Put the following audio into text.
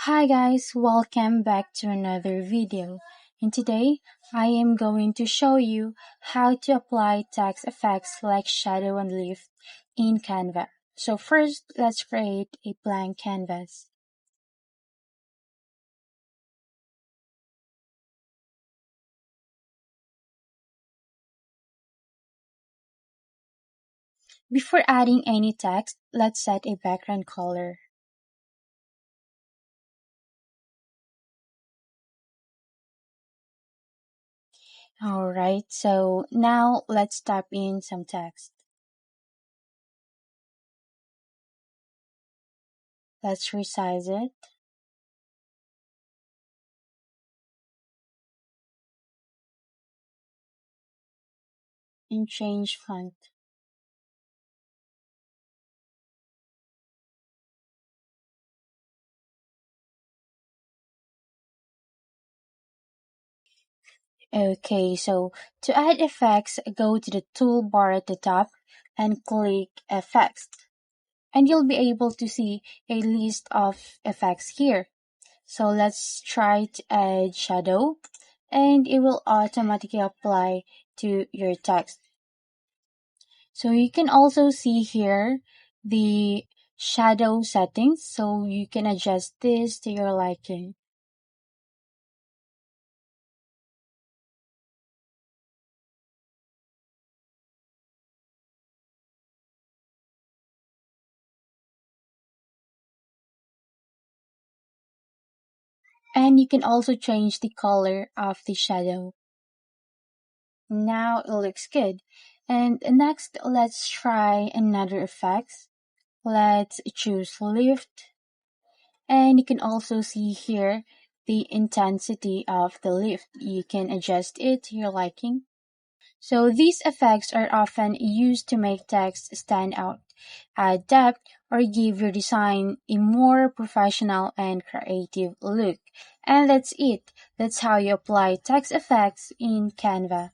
Hi guys, welcome back to another video. And today I am going to show you how to apply text effects like shadow and lift in Canva. So first, let's create a blank canvas. Before adding any text, let's set a background color. Alright, so now let's type in some text. Let's resize it and change font. Okay, so to add effects, go to the toolbar at the top and click Effects. And you'll be able to see a list of effects here. So let's try to add shadow and it will automatically apply to your text. So you can also see here the shadow settings, so you can adjust this to your liking. And you can also change the color of the shadow. Now it looks good. And next, let's try another effects. Let's choose lift. And you can also see here the intensity of the lift. You can adjust it to your liking. So these effects are often used to make text stand out, add depth, or give your design a more professional and creative look. And that's it. That's how you apply text effects in Canva.